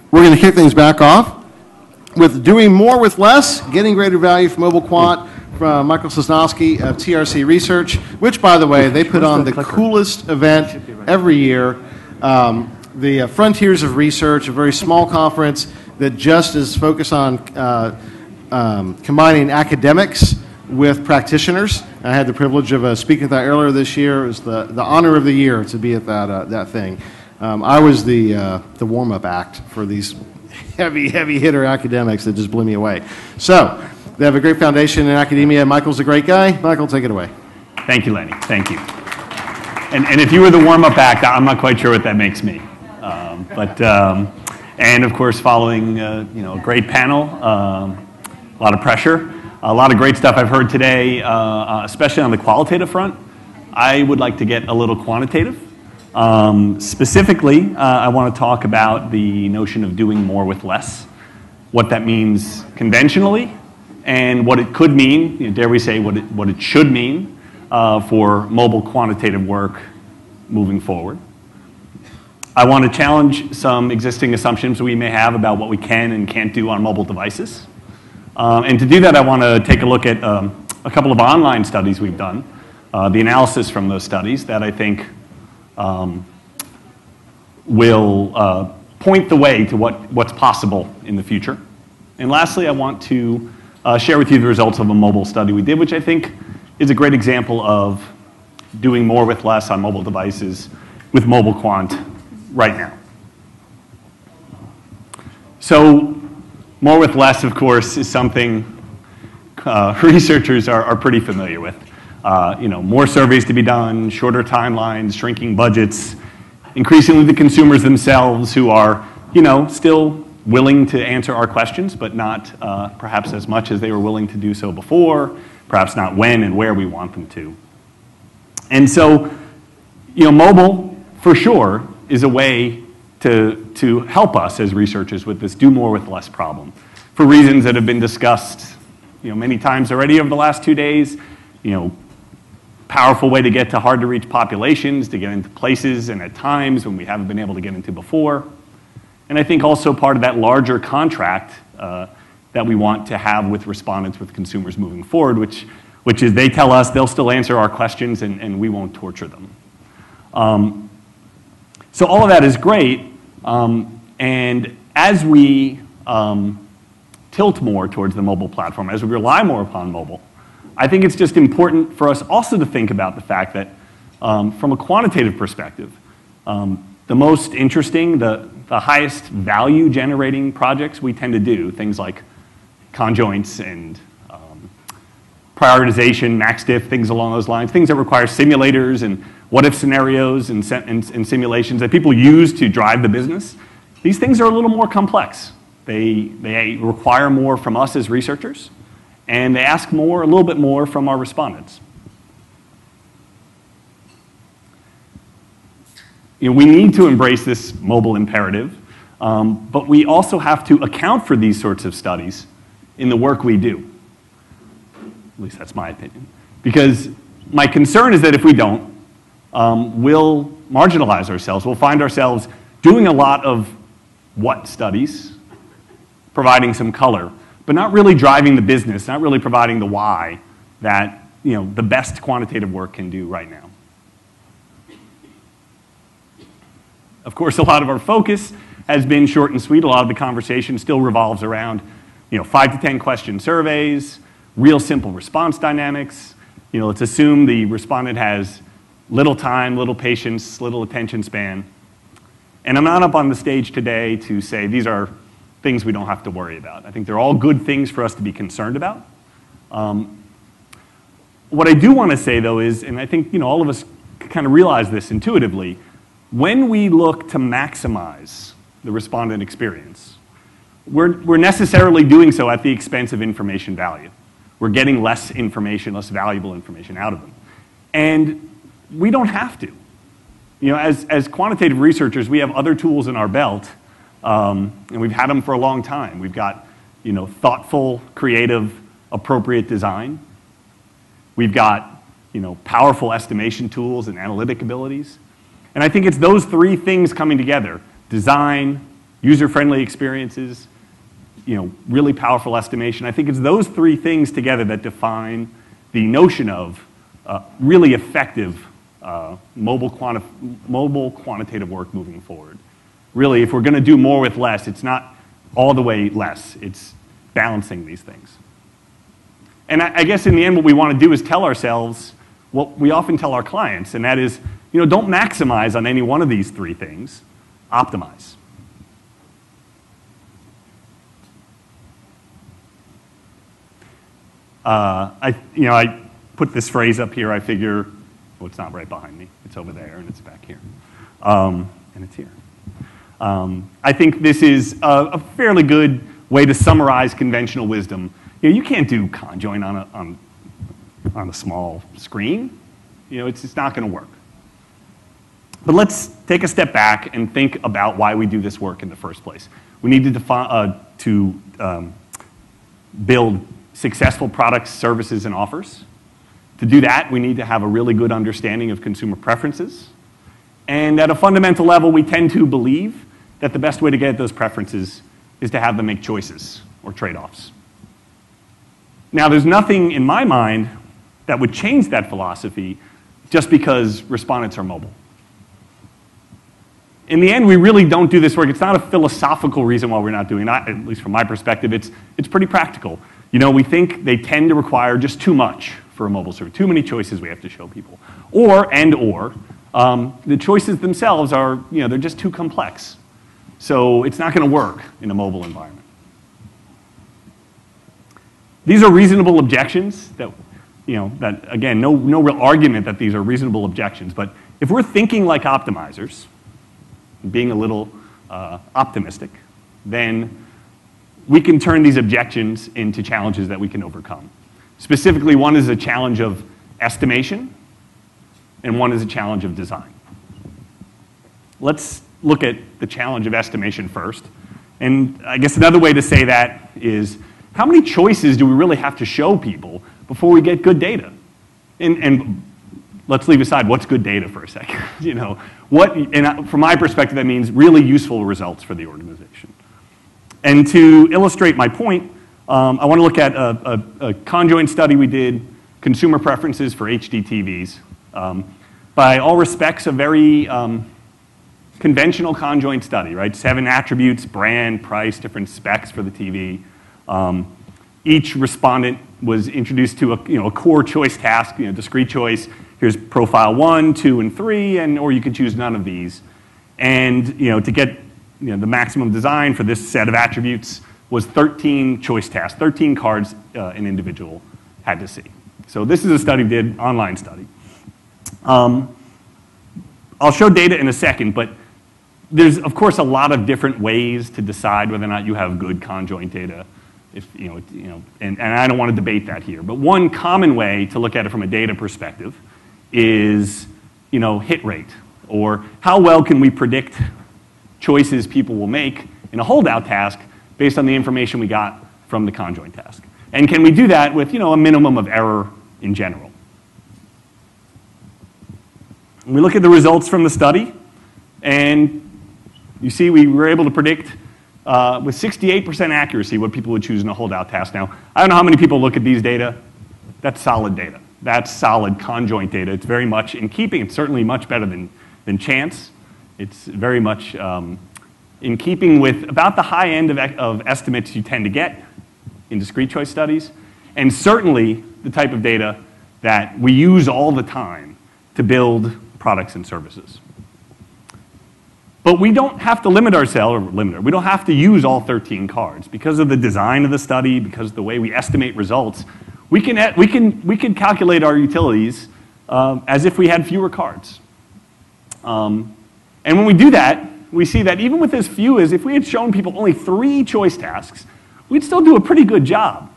We're going to kick things back off with doing more with less, getting greater value from mobile quant from Michael Sosnowski of TRC Research, which, by the way, they put on the coolest event every year, the Frontiers of Research, a very small conference that just is focused on combining academics with practitioners. I had the privilege of speaking at that earlier this year. It was the honor of the year to be at that thing. I was the warm-up act for these heavy hitter academics that just blew me away. So they have a great foundation in academia. Michael's a great guy. Michael, take it away. Thank you, Lenny. Thank you. And if you were the warm-up act, I'm not quite sure what that makes me. And of course, following a great panel, a lot of pressure, a lot of great stuff I've heard today, especially on the qualitative front. I would like to get a little quantitative. Specifically, I want to talk about the notion of doing more with less, what that means conventionally, and what it could mean, dare we say, what it should mean for mobile quantitative work moving forward. I want to challenge some existing assumptions we may have about what we can and can't do on mobile devices. And to do that, I want to take a look at a couple of online studies we've done, the analysis from those studies that I think will point the way to what's possible in the future. And lastly, I want to share with you the results of a mobile study we did, which I think is a great example of doing more with less on mobile devices with mobile quant right now. So more with less, of course, is something researchers are pretty familiar with. More surveys to be done, shorter timelines, shrinking budgets, increasingly the consumers themselves who are, still willing to answer our questions, but not perhaps as much as they were willing to do so before, perhaps not when and where we want them to. And so, mobile, for sure, is a way to help us as researchers with this do more with less problem for reasons that have been discussed, many times already over the last 2 days. Powerful way to get to hard to reach populations, to get into places and at times when we haven't been able to get into before. And I think also part of that larger contract that we want to have with respondents, with consumers moving forward, which is they tell us they'll still answer our questions and we won't torture them. So all of that is great, and as we tilt more towards the mobile platform, as we rely more upon mobile, I think it's just important for us also to think about the fact that from a quantitative perspective, the most interesting, the highest value generating projects we tend to do, things like conjoints and prioritization, max diff, things along those lines, things that require simulators and what-if scenarios and simulations that people use to drive the business. These things are a little more complex. They require more from us as researchers, and they ask a little bit more from our respondents. We need to embrace this mobile imperative, but we also have to account for these sorts of studies in the work we do. At least that's my opinion. Because my concern is that if we don't, we'll marginalize ourselves. We'll find ourselves doing a lot of what studies, providing some color, but not really driving the business, not really providing the why that the best quantitative work can do right now. Of course, a lot of our focus has been short and sweet. A lot of the conversation still revolves around 5 to 10 question surveys, real simple response dynamics. Let's assume the respondent has little time, little patience, little attention span. And I'm not up on the stage today to say these are things we don't have to worry about. I think they're all good things for us to be concerned about. What I do want to say, though, is, and I think all of us kind of realize this intuitively, when we look to maximize the respondent experience, we're necessarily doing so at the expense of information value. We're getting less information, less valuable information out of them. And we don't have to. As quantitative researchers, we have other tools in our belt, and we've had them for a long time. We've got, thoughtful, creative, appropriate design. We've got, powerful estimation tools and analytic abilities. And I think it's those three things coming together: design, user-friendly experiences, really powerful estimation. I think it's those three things together that define the notion of really effective mobile quantitative work moving forward. Really, if we're going to do more with less, it's not all the way less. It's balancing these things. And I guess in the end, what we want to do is tell ourselves what we often tell our clients, and that is, don't maximize on any one of these three things. Optimize. I put this phrase up here. I figure, well, it's not right behind me. It's over there, and it's back here, and it's here. I think this is a fairly good way to summarize conventional wisdom. You can't do conjoint on a small screen. It's just not going to work. But let's take a step back and think about why we do this work in the first place. We need to build successful products, services, and offers. To do that, we need to have a really good understanding of consumer preferences. And at a fundamental level, we tend to believe that the best way to get at those preferences is to have them make choices or trade-offs. Now, there's nothing in my mind that would change that philosophy just because respondents are mobile. In the end, we really don't do this work. It's not a philosophical reason why we're not doing that, at least from my perspective. It's pretty practical. We think they tend to require just too much for a mobile service, too many choices we have to show people. Or the choices themselves are, they're just too complex. So it's not going to work in a mobile environment. These are reasonable objections that, again, no real argument that these are reasonable objections. But if we're thinking like optimizers, being a little optimistic, then we can turn these objections into challenges that we can overcome. Specifically, one is a challenge of estimation, and one is a challenge of design. Let's look at the challenge of estimation first. And I guess another way to say that is, how many choices do we really have to show people before we get good data? And let's leave aside what's good data for a second. From my perspective, that means really useful results for the organization. And to illustrate my point, I want to look at a conjoint study we did, consumer preferences for HD TVs. By all respects, a very conventional conjoint study, right? 7 attributes, brand, price, different specs for the TV. Each respondent was introduced to a core choice task, discrete choice. Here's profile 1, 2, and 3, or you can choose none of these. And to get the maximum design for this set of attributes was 13 choice tasks, 13 cards an individual had to see. So this is a study we did, online study. I'll show data in a second, but there's, of course, a lot of different ways to decide whether or not you have good conjoint data. And I don't want to debate that here. But one common way to look at it from a data perspective is, hit rate, or how well can we predict choices people will make in a holdout task based on the information we got from the conjoint task. And can we do that with, a minimum of error in general? And we look at the results from the study, and you see we were able to predict with 68% accuracy what people would choose in a holdout task. Now, I don't know how many people look at these data. That's solid data. That's solid conjoint data. It's very much in keeping. It's certainly much better than chance. It's very much in keeping with about the high end of estimates you tend to get in discrete choice studies, and certainly the type of data that we use all the time to build products and services. But we don't have to limit ourselves, we don't have to use all 13 cards. Because of the design of the study, because of the way we estimate results, we can calculate our utilities as if we had fewer cards. And when we do that, we see that even with as few as if we had shown people only 3 choice tasks, we'd still do a pretty good job.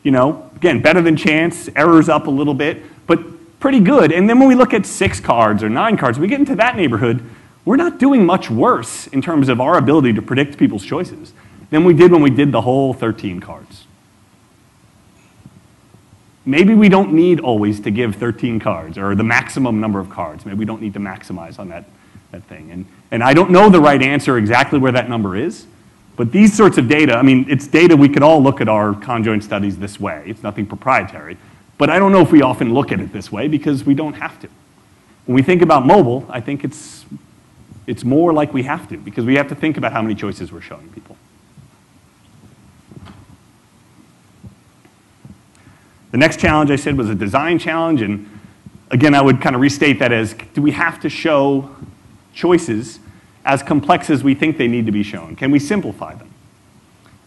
Again, better than chance, errors up a little bit, but pretty good. And then when we look at 6 cards or 9 cards, we get into that neighborhood, we're not doing much worse in terms of our ability to predict people's choices than we did when we did the whole 13 cards. Maybe we don't need always to give 13 cards or the maximum number of cards. Maybe we don't need to maximize on that thing. And I don't know the right answer exactly where that number is, but these sorts of data, I mean, it's data we could all look at our conjoint studies this way. It's nothing proprietary. But I don't know if we often look at it this way because we don't have to. When we think about mobile, I think it's more like we have to because we have to think about how many choices we're showing people. The next challenge I said was a design challenge, and again, I would kind of restate that as, do we have to show choices as complex as we think they need to be shown? Can we simplify them?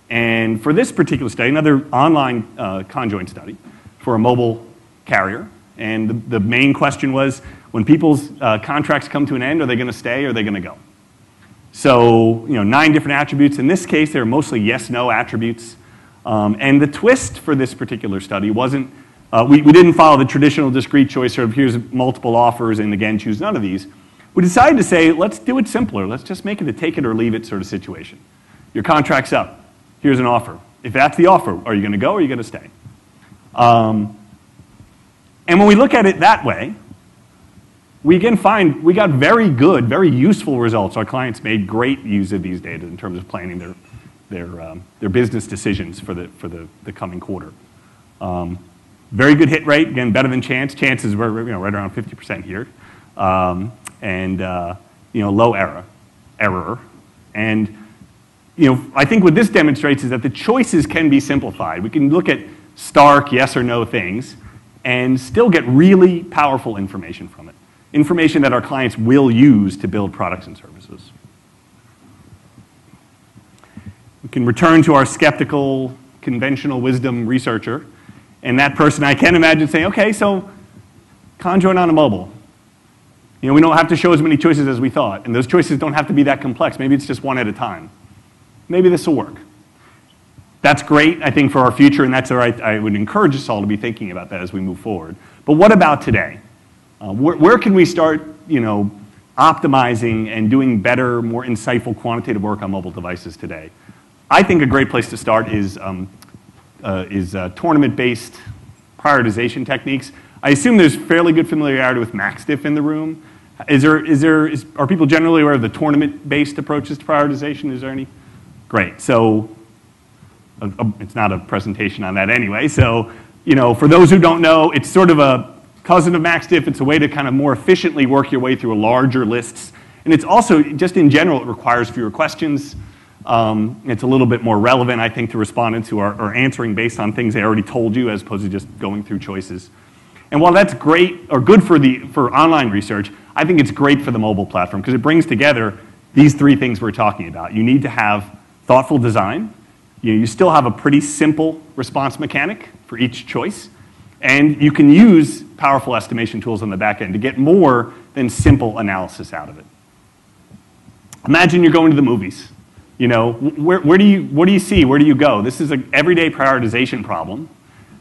And for this particular study, another online conjoint study for a mobile carrier, and the main question was, when people's contracts come to an end, are they going to stay or are they going to go? So, 9 different attributes. In this case, they're mostly yes-no attributes. And the twist for this particular study wasn't, we didn't follow the traditional discrete choice sort of here's multiple offers and again choose none of these. We decided to say, let's do it simpler. Let's just make it a take it or leave it sort of situation. Your contract's up. Here's an offer. If that's the offer, are you going to go or are you going to stay? And when we look at it that way, we again find we got very good, very useful results. Our clients made great use of these data in terms of planning their business decisions for the coming quarter. Very good hit rate, again, better than chance. Chances were right around 50% here, and low error. And I think what this demonstrates is that the choices can be simplified. We can look at stark yes or no things and still get really powerful information from it. Information that our clients will use to build products and services. We can return to our skeptical, conventional wisdom researcher, and that person I can imagine saying, okay, so conjoint on a mobile. We don't have to show as many choices as we thought, and those choices don't have to be that complex. Maybe it's just one at a time. Maybe this will work. That's great, I think, for our future, and that's all right. I would encourage us all to be thinking about that as we move forward. But what about today? Where can we start, optimizing and doing better, more insightful quantitative work on mobile devices today? I think a great place to start is tournament-based prioritization techniques. I assume there's fairly good familiarity with MaxDiff in the room. Are people generally aware of the tournament-based approaches to prioritization? Is there any? Great. So it's not a presentation on that anyway. So, for those who don't know, it's sort of a cousin of MaxDiff. It's a way to kind of more efficiently work your way through larger lists. And it's also, just in general, it requires fewer questions. It's a little bit more relevant, I think, to respondents who are answering based on things they already told you as opposed to just going through choices. And while that's great or good for online research, I think it's great for the mobile platform because it brings together these 3 things we're talking about. You need to have thoughtful design. You still have a pretty simple response mechanic for each choice. And you can use powerful estimation tools on the back end to get more than simple analysis out of it. Imagine you're going to the movies. What do you see? Where do you go? This is an everyday prioritization problem.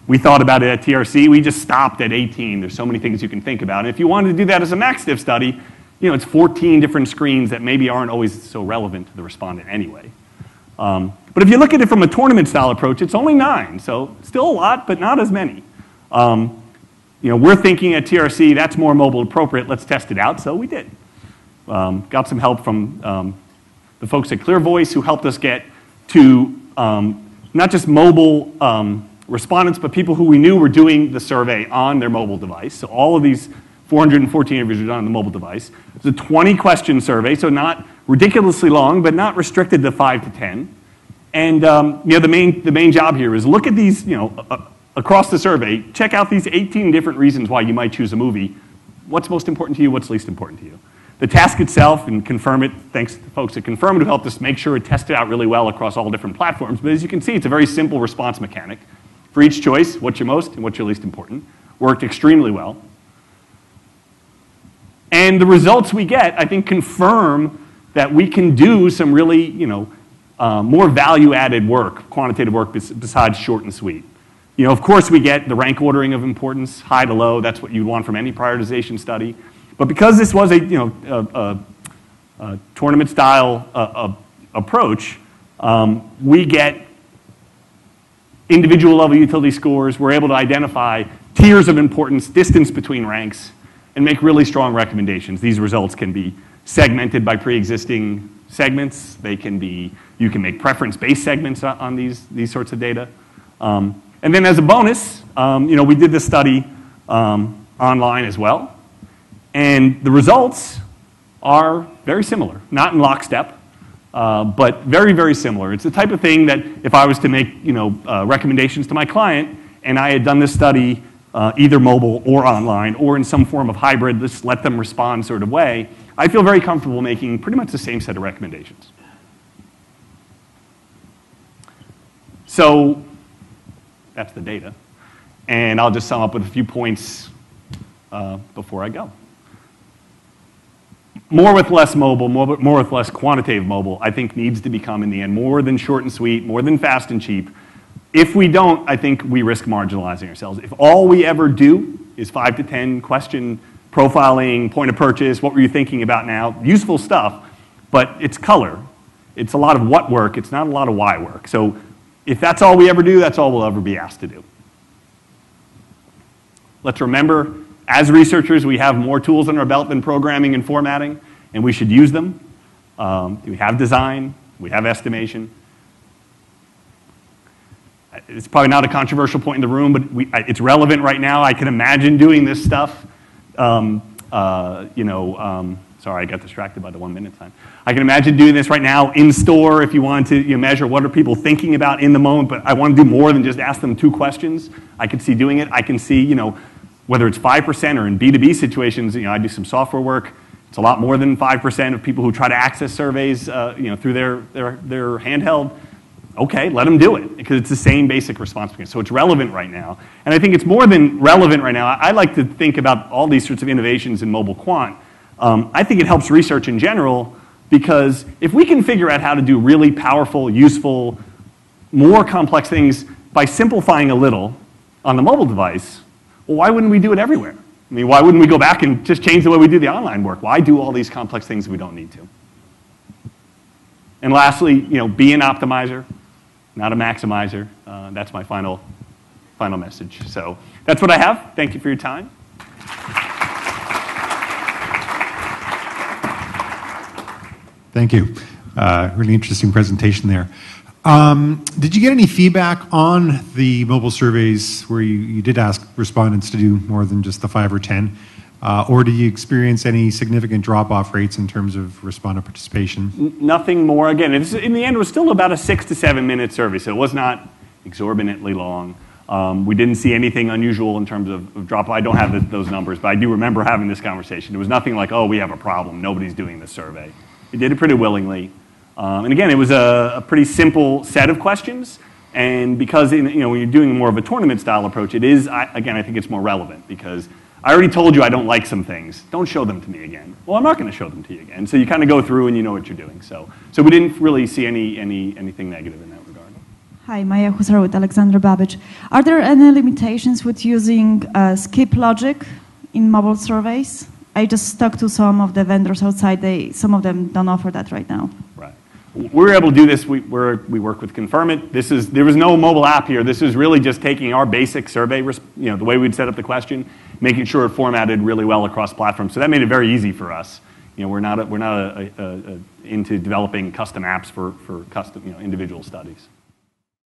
We thought about it at TRC. We just stopped at 18. There's so many things you can think about. And if you wanted to do that as a MaxDiff study, it's 14 different screens that maybe aren't always so relevant to the respondent anyway. But if you look at it from a tournament-style approach, it's only 9. So still a lot, but not as many. We're thinking at TRC, that's more mobile appropriate. Let's test it out. So we did. Got some help from the folks at ClearVoice who helped us get to not just mobile respondents, but people who we knew were doing the survey on their mobile device. So all of these 414 individuals on the mobile device. It's a 20-question survey, so not ridiculously long, but not restricted to 5 to 10. And the main job here is look at these, across the survey, check out these 18 different reasons why you might choose a movie. What's most important to you? What's least important to you? The task itself, and Confirm It, thanks to the folks at Confirm It who helped us make sure it tested out really well across all different platforms. But as you can see, it's a very simple response mechanic. For each choice, what's your most and what's your least important. Worked extremely well. And the results we get, I think, confirm that we can do some really, more value-added work, quantitative work besides short and sweet. Of course, we get the rank ordering of importance, high to low. That's what you'd want from any prioritization study. But because this was a tournament-style approach, we get individual level utility scores. We're able to identify tiers of importance, distance between ranks, and make really strong recommendations. These results can be segmented by pre-existing segments. They can be, you can make preference-based segments on these sorts of data. And then as a bonus, we did this study online as well. And the results are very similar, not in lockstep, but very, very similar. It's the type of thing that if I was to make recommendations to my client and I had done this study either mobile or online or in some form of hybrid, just let them respond sort of way, I feel very comfortable making pretty much the same set of recommendations. So that's the data. And I'll just sum up with a few points before I go. More with less mobile, more with less quantitative mobile, I think needs to become, in the end, more than short and sweet, more than fast and cheap. If we don't, I think we risk marginalizing ourselves. If all we ever do is 5 to 10 question profiling, point of purchase, what were you thinking about now, useful stuff, but it's color. It's a lot of what work, it's not a lot of why work. So if that's all we ever do, that's all we'll ever be asked to do. Let's remember, as researchers, we have more tools in our belt than programming and formatting, and we should use them. We have design, we have estimation. It's probably not a controversial point in the room, but it's relevant right now. I can imagine doing this stuff. Sorry, I got distracted by the 1 minute time. I can imagine doing this right now in store if you wanted to measure what are people thinking about in the moment, but I want to do more than just ask them 2 questions. I could see doing it. I can see, whether it's 5% or in B2B situations, I do some software work. It's a lot more than 5% of people who try to access surveys, through their handheld. Okay, let them do it, because it's the same basic response mechanism. So it's relevant right now. And I think it's more than relevant right now. I like to think about all these sorts of innovations in mobile quant. I think it helps research in general, because if we can figure out how to do really powerful, useful, more complex things by simplifying a little on the mobile device, well, why wouldn't we do it everywhere? I mean, why wouldn't we go back and just change the way we do the online work? Why do all these complex things we don't need to? And lastly, be an optimizer, not a maximizer. That's my final message. So that's what I have. Thank you for your time. Thank you. Really interesting presentation there. Did you get any feedback on the mobile surveys where you did ask respondents to do more than just the 5 or 10? Or did you experience any significant drop-off rates in terms of respondent participation? Nothing more. Again, in the end, it was still about a 6 to 7 minute survey, so it was not exorbitantly long. We didn't see anything unusual in terms of drop-off. I don't have those numbers, but I do remember having this conversation. It was nothing like, oh, we have a problem, nobody's doing this survey. We did it pretty willingly. And again, it was a pretty simple set of questions. And because when you're doing more of a tournament style approach, it is, again, I think it's more relevant, because I already told you I don't like some things. Don't show them to me again. Well, I'm not going to show them to you again. So you kind of go through and you know what you're doing. So we didn't really see anything negative in that regard. Hi, Maya Husar with Alexandra Babbage. Are there any limitations with using skip logic in mobile surveys? I just talked to some of the vendors outside. Some of them don't offer that right now. Right. We're able to do this. We work with Confirmit. There was no mobile app here. This is really just taking our basic survey, the way we'd set up the question, making sure it formatted really well across platforms. So that made it very easy for us. We're not into developing custom apps for custom individual studies.